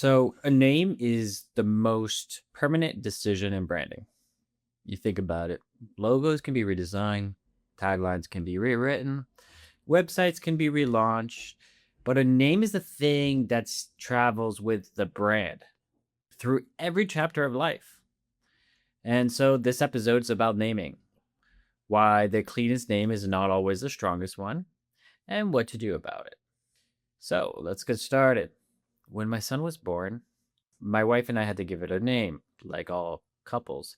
So, a name is the most permanent decision in branding. You think about it, logos can be redesigned, taglines can be rewritten, websites can be relaunched, but a name is the thing that travels with the brand through every chapter of life. And so, this episode's about naming, why the cleanest name is not always the strongest one, and what to do about it. So, let's get started. When my son was born, my wife and I had to give it a name, like all couples.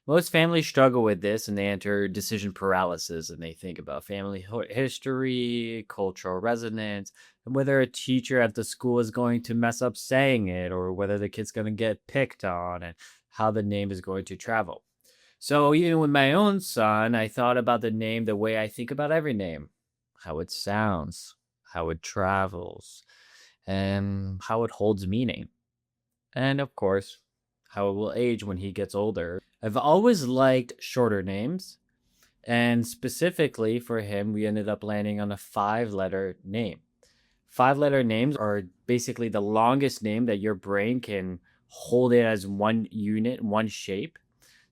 Most families struggle with this and they enter decision paralysis and they think about family history, cultural resonance, and whether a teacher at the school is going to mess up saying it or whether the kid's going to get picked on and how the name is going to travel. So, even with my own son, I thought about the name the way I think about every name: how it sounds, how it travels, and how it holds meaning. And of course, how it will age when he gets older. I've always liked shorter names, and specifically for him, we ended up landing on a 5 letter name. 5 letter names are basically the longest name that your brain can hold it as one unit, one shape.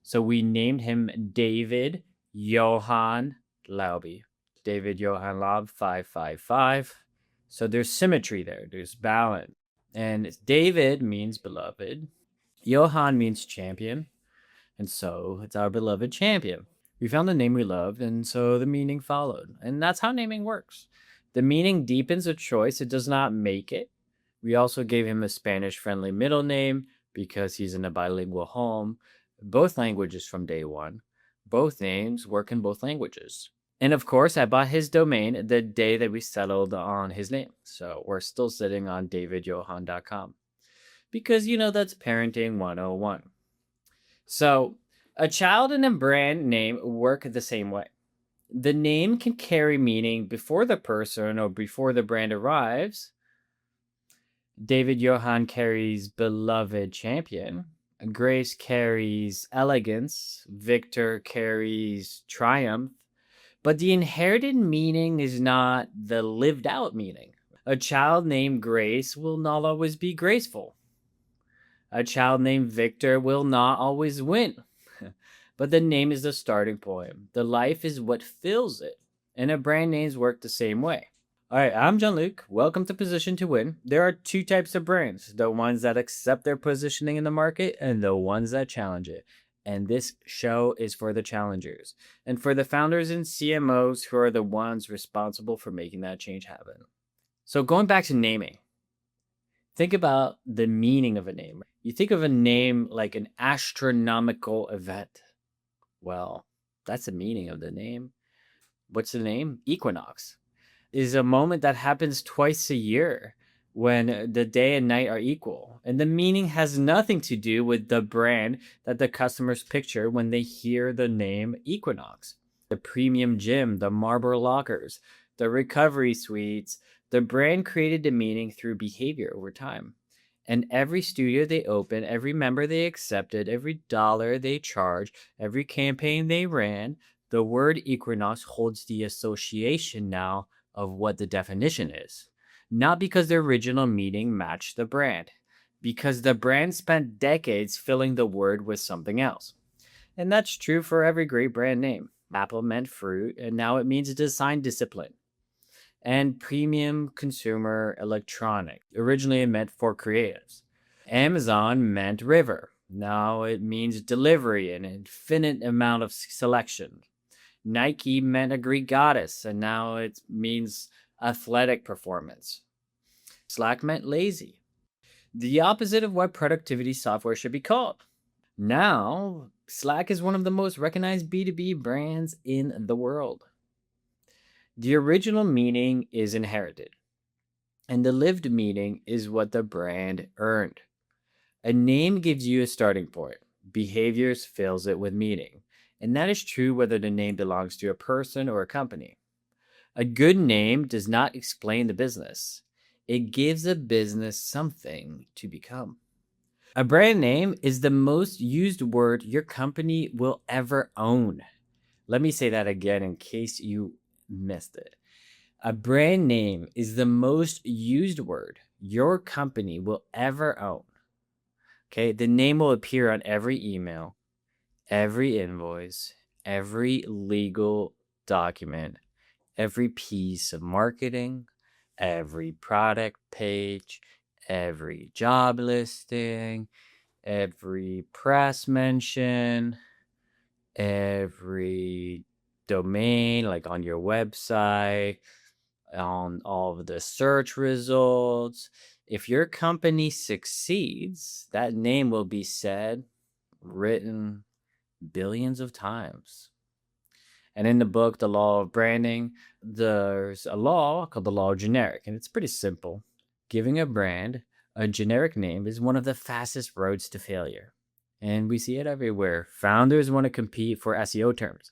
So we named him David Johann Laube. David Johann Laube 555. So there's symmetry there, there's balance. And David means beloved, Johann means champion, and so it's our beloved champion. We found the name we loved, and so the meaning followed. And that's how naming works. The meaning deepens a choice, it does not make it. We also gave him a Spanish friendly middle name because he's in a bilingual home, both languages from day one. Both names work in both languages. And of course, I bought his domain the day that we settled on his name. So we're still sitting on davidjohan.com. Because, that's parenting 101. So, a child and a brand name work the same way. The name can carry meaning before the person or before the brand arrives. David Johann carries beloved champion. Grace carries elegance. Victor carries triumph. But the inherited meaning is not the lived out meaning. A child named Grace will not always be graceful. A child named Victor will not always win. But the name is the starting point. The life is what fills it. And a brand names work the same way. All right, I'm John-Luc. Welcome to Position to Win. There are 2 types of brands: the ones that accept their positioning in the market and the ones that challenge it. And this show is for the challengers and for the founders and CMOs who are the ones responsible for making that change happen. So going back to naming, think about the meaning of a name. You think of a name like an astronomical event. Well, that's the meaning of the name. What's the name? Equinox is a moment that happens twice a year when the day and night are equal. And the meaning has nothing to do with the brand that the customers picture when they hear the name Equinox. The premium gym, the marble lockers, the recovery suites, the brand created the meaning through behavior over time. And every studio they open, every member they accepted, every dollar they charged, every campaign they ran, the word Equinox holds the association now of what the definition is. Not because the original meaning matched the brand, because the brand spent decades filling the word with something else. And that's true for every great brand name. Apple meant fruit, and now it means design discipline. And premium consumer electronic. Originally it meant for creatives. Amazon meant river. Now it means delivery and infinite amount of selection. Nike meant a Greek goddess, and now it means athletic performance. Slack meant lazy. The opposite of what productivity software should be called. Now, Slack is one of the most recognized B2B brands in the world. The original meaning is inherited, and the lived meaning is what the brand earned. A name gives you a starting point. Behaviors fills it with meaning, and that is true whether the name belongs to a person or a company. A good name does not explain the business. It gives a business something to become. A brand name is the most used word your company will ever own. Let me say that again in case you missed it. A brand name is the most used word your company will ever own. Okay, the name will appear on every email, every invoice, every legal document, every piece of marketing, every product page, every job listing, every press mention, every domain, like on your website, on all of the search results. If your company succeeds, that name will be said, written billions of times. And in the book, The Law of Branding, there's a law called the Law of Generic, and it's pretty simple. Giving a brand a generic name is one of the fastest roads to failure. And we see it everywhere. Founders want to compete for SEO terms.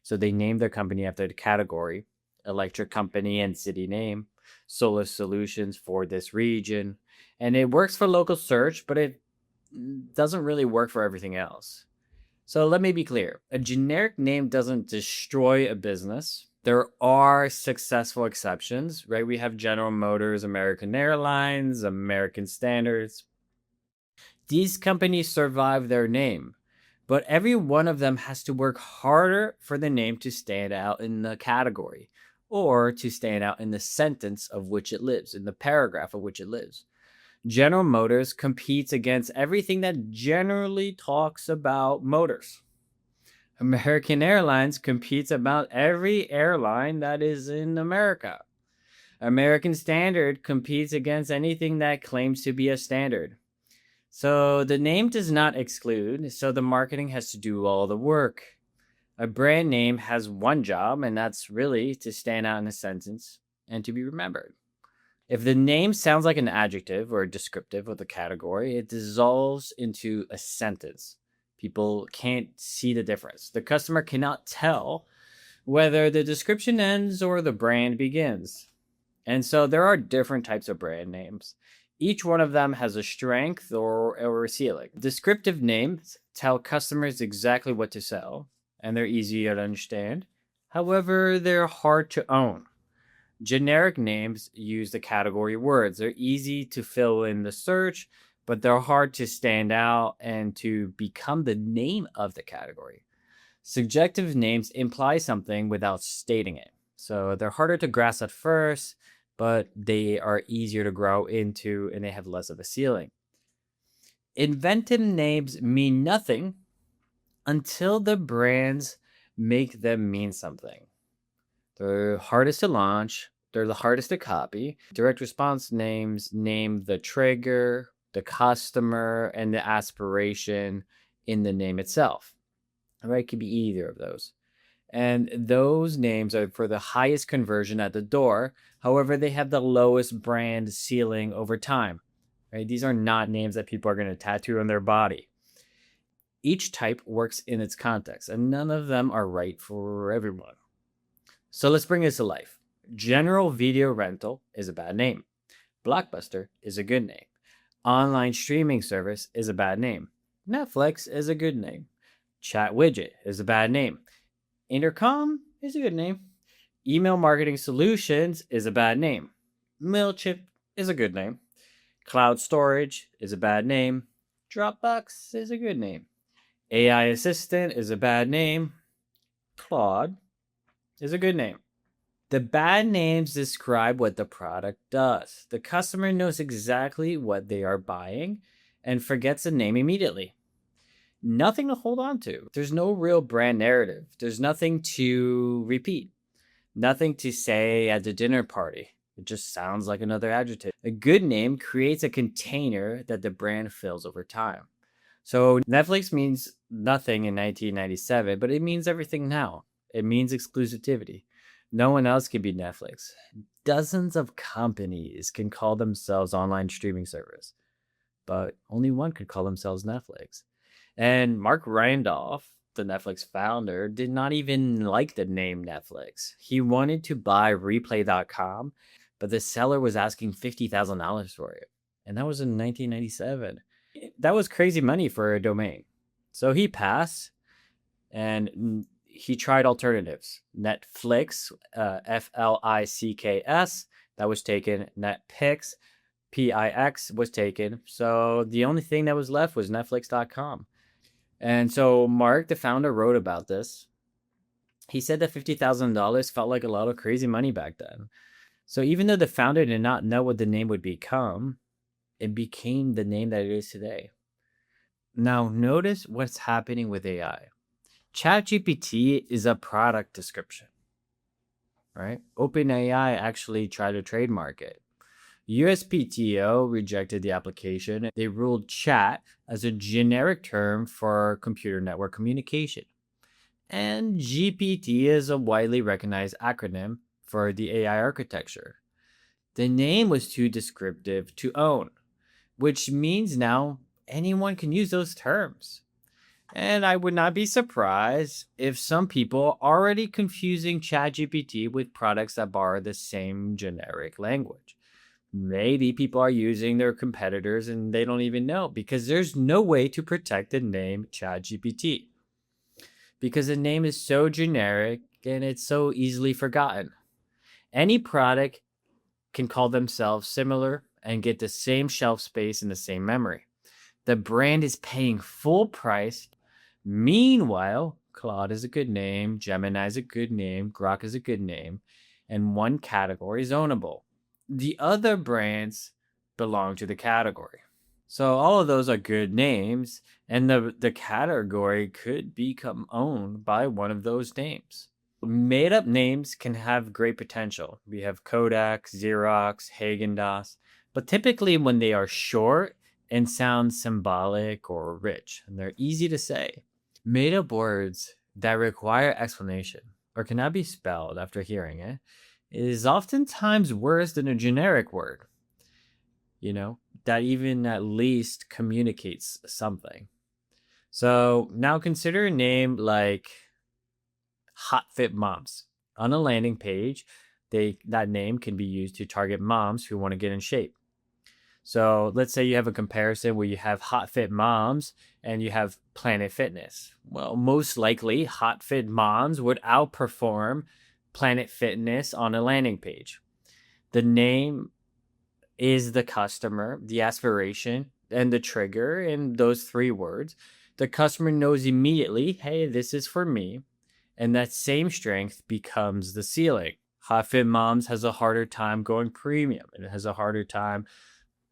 So they name their company after the category, electric company and city name, solar solutions for this region. And it works for local search, but it doesn't really work for everything else. So let me be clear. A generic name doesn't destroy a business. There are successful exceptions, right? We have General Motors, American Airlines, American Standards. These companies survive their name, but every one of them has to work harder for the name to stand out in the category or to stand out in the sentence of which it lives, in the paragraph of which it lives. General Motors competes against everything that generally talks about motors. American Airlines competes about every airline that is in America. American Standard competes against anything that claims to be a standard. So the name does not exclude, so the marketing has to do all the work. A brand name has one job, and that's really to stand out in a sentence and to be remembered. If the name sounds like an adjective or a descriptive of the category, it dissolves into a sentence. People can't see the difference. The customer cannot tell whether the description ends or the brand begins. And so there are different types of brand names. Each one of them has a strength or a ceiling. Descriptive names tell customers exactly what to sell, and they're easy to understand. However, they're hard to own. Generic names use the category words. They're easy to fill in the search, but they're hard to stand out and to become the name of the category. Subjective names imply something without stating it. So they're harder to grasp at first, but they are easier to grow into and they have less of a ceiling. Inventive names mean nothing until the brands make them mean something. They're hardest to launch. They're the hardest to copy. Direct response names name the trigger, the customer, and the aspiration in the name itself. Right? It could be either of those. And those names are for the highest conversion at the door. However, they have the lowest brand ceiling over time. Right? These are not names that people are going to tattoo on their body. Each type works in its context, and none of them are right for everyone. So let's bring this to life. General video rental is a bad name. Blockbuster is a good name. Online streaming service is a bad name. Netflix is a good name. Chat widget is a bad name. Intercom is a good name. Email marketing solutions is a bad name. MailChimp is a good name. Cloud storage is a bad name. Dropbox is a good name. AI assistant is a bad name. Claude is a good name. The bad names describe what the product does. The customer knows exactly what they are buying and forgets the name immediately. Nothing to hold on to. There's no real brand narrative. There's nothing to repeat. Nothing to say at the dinner party. It just sounds like another adjective. A good name creates a container that the brand fills over time. So Netflix means nothing in 1997, but it means everything now. It means exclusivity. No one else can be Netflix. Dozens of companies can call themselves online streaming service, but only one could call themselves Netflix. And Mark Randolph, the Netflix founder, did not even like the name Netflix. He wanted to buy replay.com, but the seller was asking $50,000 for it. And that was in 1997. That was crazy money for a domain. So he passed, and he tried alternatives. Netflix, Flicks, that was taken. Netpix, Pix was taken. So the only thing that was left was Netflix.com. And so Mark, the founder, wrote about this. He said that $50,000 felt like a lot of crazy money back then. So even though the founder did not know what the name would become, it became the name that it is today. Now, notice what's happening with AI. ChatGPT is a product description, right? OpenAI actually tried to trademark it. USPTO rejected the application. They ruled chat as a generic term for computer network communication. And GPT is a widely recognized acronym for the AI architecture. The name was too descriptive to own, which means now anyone can use those terms. And I would not be surprised if some people are already confusing ChatGPT with products that borrow the same generic language. Maybe people are using their competitors and they don't even know, because there's no way to protect the name ChatGPT, because the name is so generic and it's so easily forgotten. Any product can call themselves similar and get the same shelf space and the same memory. The brand is paying full price. Meanwhile, Claude is a good name, Gemini is a good name, Grok is a good name, and one category is ownable. The other brands belong to the category. So all of those are good names, and the category could become owned by one of those names. Made up names can have great potential. We have Kodak, Xerox, Haagen-Dazs, but typically when they are short and sound symbolic or rich, and they're easy to say. Made up words that require explanation or cannot be spelled after hearing it is oftentimes worse than a generic word, that even at least communicates something. So now consider a name like Hot Fit Moms. On a landing page, that name can be used to target moms who want to get in shape. So let's say you have a comparison where you have Hot Fit Moms and you have Planet Fitness. Well, most likely Hot Fit Moms would outperform Planet Fitness on a landing page. The name is the customer, the aspiration, and the trigger in those three words. The customer knows immediately, hey, this is for me. And that same strength becomes the ceiling. Hot Fit Moms has a harder time going premium. It has a harder time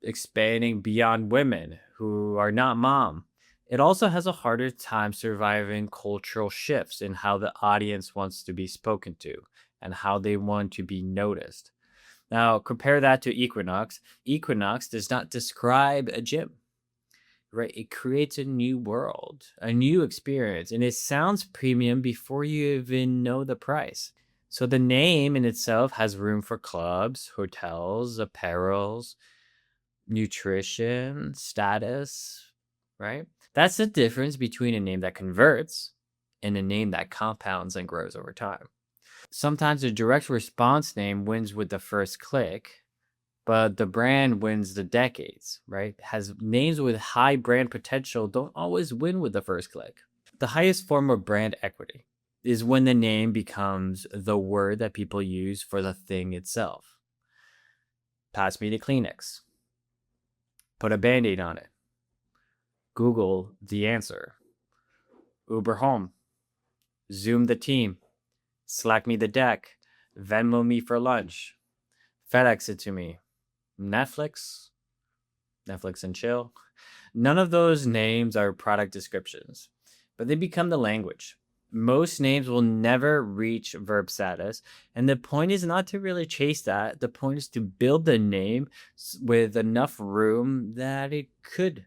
expanding beyond women who are not mom. It also has a harder time surviving cultural shifts in how the audience wants to be spoken to and how they want to be noticed. Now, compare that to Equinox. Equinox does not describe a gym, right? It creates a new world, a new experience, and it sounds premium before you even know the price. So the name in itself has room for clubs, hotels, apparels, nutrition, status, right? That's the difference between a name that converts and a name that compounds and grows over time. Sometimes a direct response name wins with the first click, but the brand wins the decades, right? Has names with high brand potential don't always win with the first click. The highest form of brand equity is when the name becomes the word that people use for the thing itself. Pass me the Kleenex. Put a Band-Aid on it. Google the answer. Uber home. Zoom the team. Slack me the deck. Venmo me for lunch. FedEx it to me. Netflix and chill. None of those names are product descriptions, but they become the language. Most names will never reach verb status, and the point is not to really chase that. The point is to build the name with enough room that it could.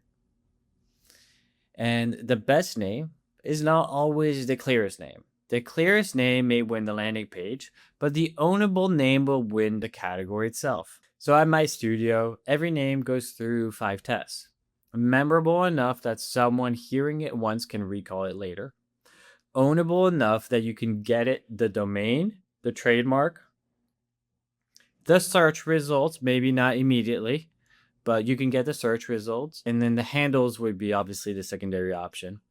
And the best name is not always the clearest name. The clearest name may win the landing page, but the ownable name will win the category itself. So at my studio, every name goes through 5 tests. Memorable enough that someone hearing it once can recall it later. Ownable enough that you can get it, the domain, the trademark, the search results, maybe not immediately, but you can get the search results. And then the handles would be obviously the secondary option.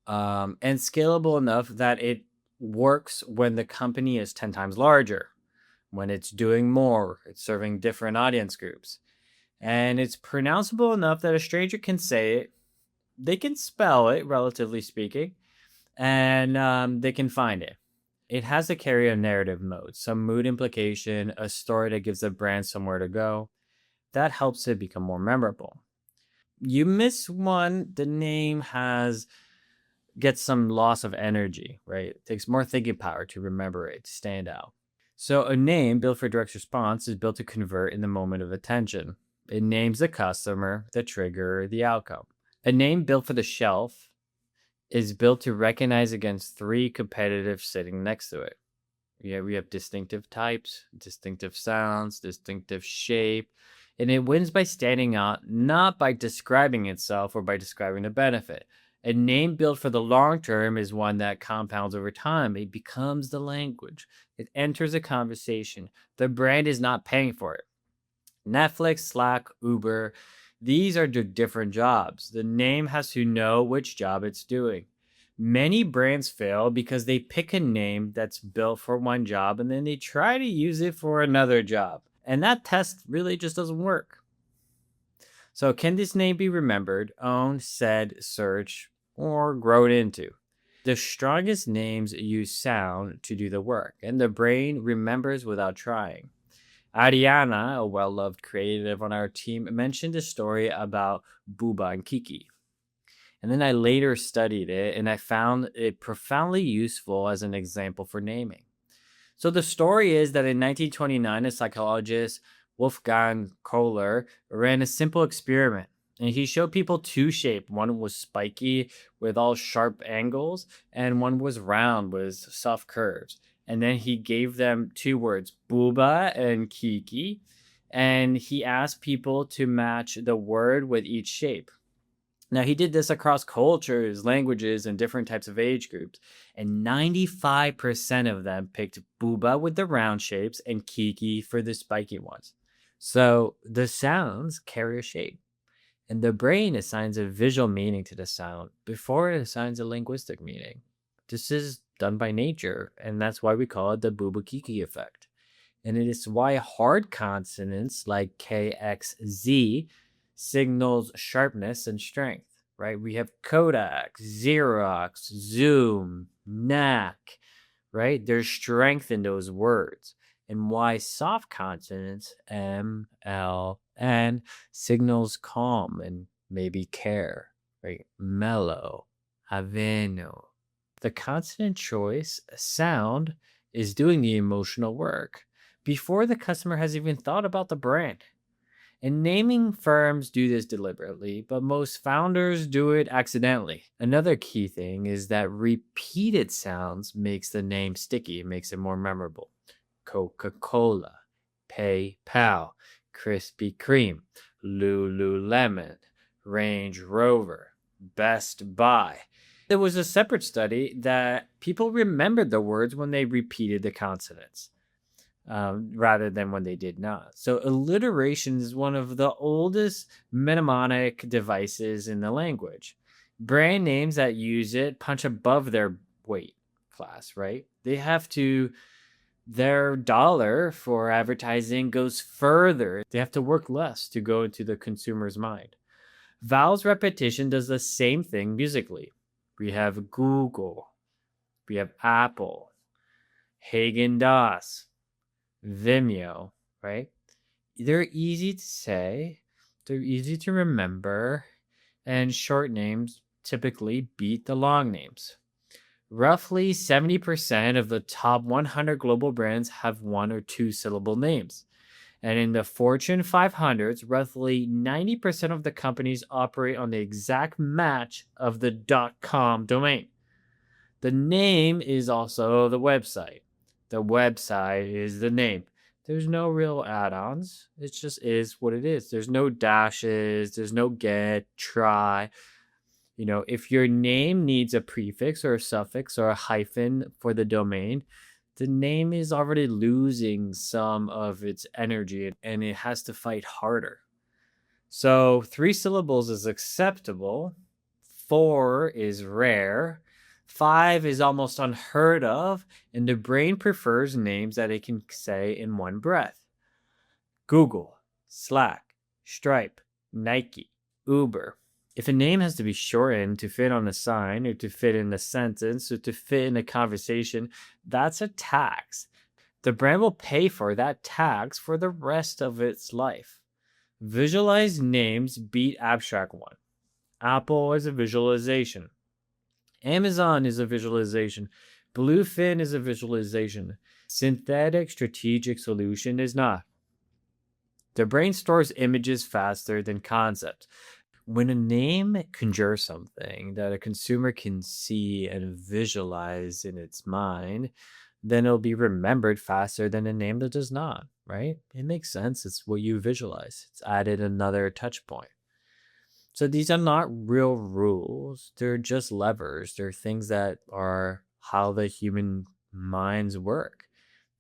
And scalable enough that it works when the company is 10 times larger, when it's doing more, it's serving different audience groups, and it's pronounceable enough that a stranger can say it, they can spell it, relatively speaking, and they can find it. It has to carry a narrative mode, some mood implication, a story that gives the brand somewhere to go. That helps it become more memorable. You miss one, the name gets some loss of energy, right? It takes more thinking power to remember it, to stand out. So a name built for direct response is built to convert in the moment of attention. It names the customer, the trigger, the outcome. A name built for the shelf is built to recognize against three competitors sitting next to it. Yeah, we have distinctive types, distinctive sounds, distinctive shape, and it wins by standing out, not by describing itself or by describing the benefit. A name built for the long term is one that compounds over time. It becomes the language. It enters a conversation. The brand is not paying for it. Netflix, Slack, Uber, these are different jobs. The name has to know which job it's doing. Many brands fail because they pick a name that's built for one job and then they try to use it for another job. And that test really just doesn't work. So, can this name be remembered, owned, said, searched, or grown into? The strongest names use sound to do the work, and the brain remembers without trying. Ariana, a well loved creative on our team, mentioned a story about Booba and Kiki. And then I later studied it and I found it profoundly useful as an example for naming. So the story is that in 1929, a psychologist, Wolfgang Kohler, ran a simple experiment. And he showed people two shapes. One was spiky with all sharp angles, and one was round with soft curves. And then he gave them two words, Booba and Kiki. And he asked people to match the word with each shape. Now, he did this across cultures, languages, and different types of age groups, and 95% of them picked Booba with the round shapes and Kiki for the spiky ones. So the sounds carry a shape, and the brain assigns a visual meaning to the sound before it assigns a linguistic meaning. This is done by nature, and that's why we call it the Booba Kiki effect. And it is why hard consonants like KXZ signals sharpness and strength, right? We have Kodak, Xerox, Zoom, NAC, right? There's strength in those words. And why soft consonants, M, L, N, signals calm and maybe care, right? Mellow, aveno. The consonant choice, sound, is doing the emotional work before the customer has even thought about the brand. And naming firms do this deliberately, but most founders do it accidentally. Another key thing is that repeated sounds makes the name sticky, it makes it more memorable. Coca-Cola, PayPal, Krispy Kreme, Lululemon, Range Rover, Best Buy. There was a separate study that people remembered the words when they repeated the consonants. Rather than when they did not. So alliteration is one of the oldest mnemonic devices in the language. Brand names that use it punch above their weight class, right? Their dollar for advertising goes further. They have to work less to go into the consumer's mind. Vowels repetition does the same thing musically. We have Google, we have Apple, Haagen-Dazs, Vimeo, right? They're easy to say, they're easy to remember, and short names typically beat the long names. Roughly 70% of the top 100 global brands have one or two syllable names. And in the Fortune 500s, roughly 90% of the companies operate on the exact match of the .com domain. The name is also the website. The website is the name. There's no real add-ons. It just is what it is. There's no dashes. There's no get, try. If your name needs a prefix or a suffix or a hyphen for the domain, the name is already losing some of its energy and it has to fight harder. So 3 syllables is acceptable. 4 is rare. 5 is almost unheard of, and the brain prefers names that it can say in one breath. Google, Slack, Stripe, Nike, Uber. If a name has to be shortened to fit on a sign or to fit in a sentence or to fit in a conversation, that's a tax. The brand will pay for that tax for the rest of its life. Visualized names beat abstract one. Apple is a visualization. Amazon is a visualization. Bluefin is a visualization. Synthetic strategic solution is not. The brain stores images faster than concepts. When a name conjures something that a consumer can see and visualize in its mind, then it'll be remembered faster than a name that does not, right? It makes sense. It's what you visualize. It's added another touch point. So these are not real rules. They're just levers. They're things that are how the human minds work.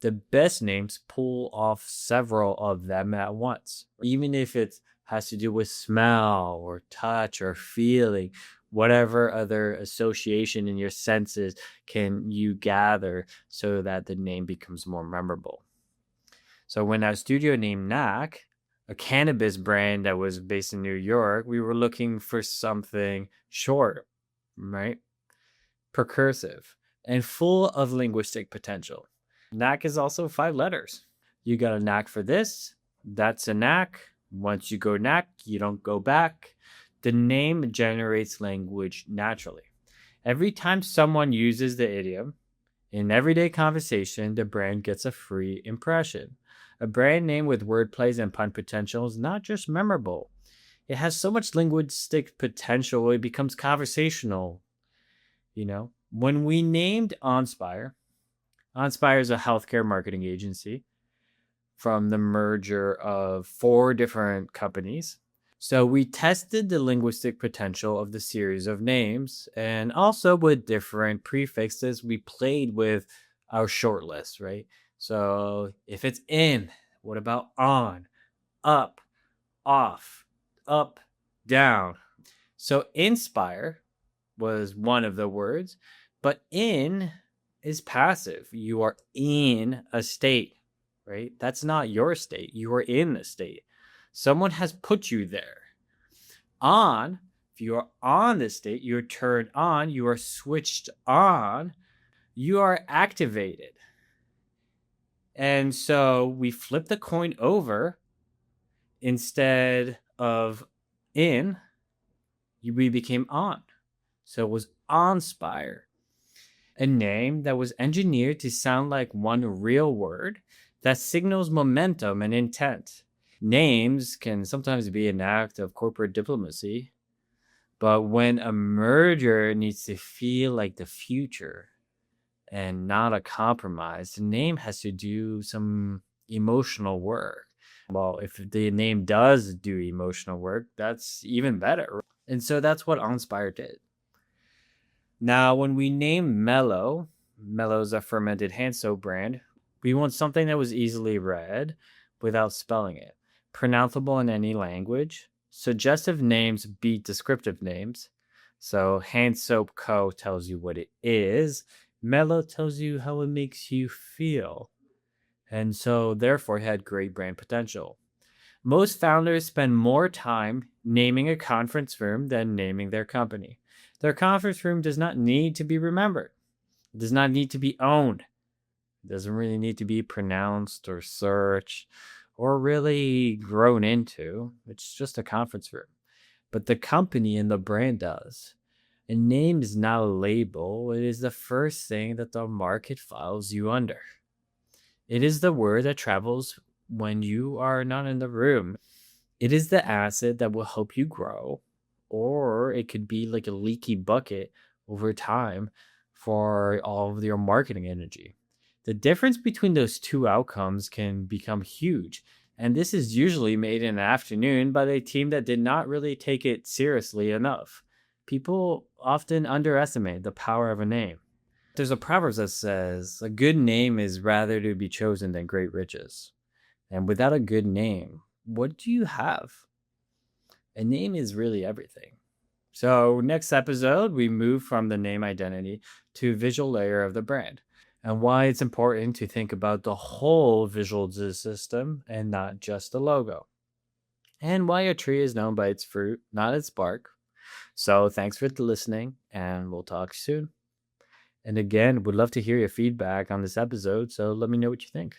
The best names pull off several of them at once, even if it has to do with smell or touch or feeling, whatever other association in your senses can you gather so that the name becomes more memorable. So when our studio named Knack, a cannabis brand that was based in New York, we were looking for something short, right? Precursive and full of linguistic potential. Knack is also 5 letters. You got a knack for this, that's a knack. Once you go knack, you don't go back. The name generates language naturally. Every time someone uses the idiom in everyday conversation, the brand gets a free impression. A brand name with wordplays and pun potential is not just memorable. It has so much linguistic potential, it becomes conversational. When we named Onspire is a healthcare marketing agency from the merger of 4 different companies. So we tested the linguistic potential of the series of names, and also with different prefixes, we played with our short list, right? So if it's in, what about on, up, off, up, down? So inspire was one of the words, but in is passive. You are in a state, right? That's not your state. You are in a state. Someone has put you there. On, if you are on the state, you're turned on, you are switched on, you are activated. And so we flip the coin over. Instead of in, we became on. So it was Onspire, a name that was engineered to sound like one real word that signals momentum and intent. Names can sometimes be an act of corporate diplomacy, but when a merger needs to feel like the future and not a compromise, the name has to do some emotional work. Well, if the name does do emotional work, that's even better. And so that's what Onspire did. Now, when we name Mellow's a fermented hand soap brand, we want something that was easily read without spelling it, pronounceable in any language. Suggestive names beat descriptive names. So Hand Soap Co. tells you what it is. Mellow tells you how it makes you feel. And so therefore it had great brand potential. Most founders spend more time naming a conference room than naming their company. Their conference room does not need to be remembered. It does not need to be owned. It doesn't really need to be pronounced or searched or really grown into. It's just a conference room. But the company and the brand does. A name is not a label. It is the first thing that the market files you under. It is the word that travels when you are not in the room. It is the asset that will help you grow, or it could be like a leaky bucket over time for all of your marketing energy. The difference between those two outcomes can become huge, and this is usually made in the afternoon by a team that did not really take it seriously enough. People often underestimate the power of a name. There's a proverb that says, a good name is rather to be chosen than great riches. And without a good name, what do you have? A name is really everything. So, next episode, we move from the name identity to visual layer of the brand and why it's important to think about the whole visual system and not just the logo, and why a tree is known by its fruit, not its bark. So, thanks for listening, and we'll talk soon. And again, would love to hear your feedback on this episode, so let me know what you think.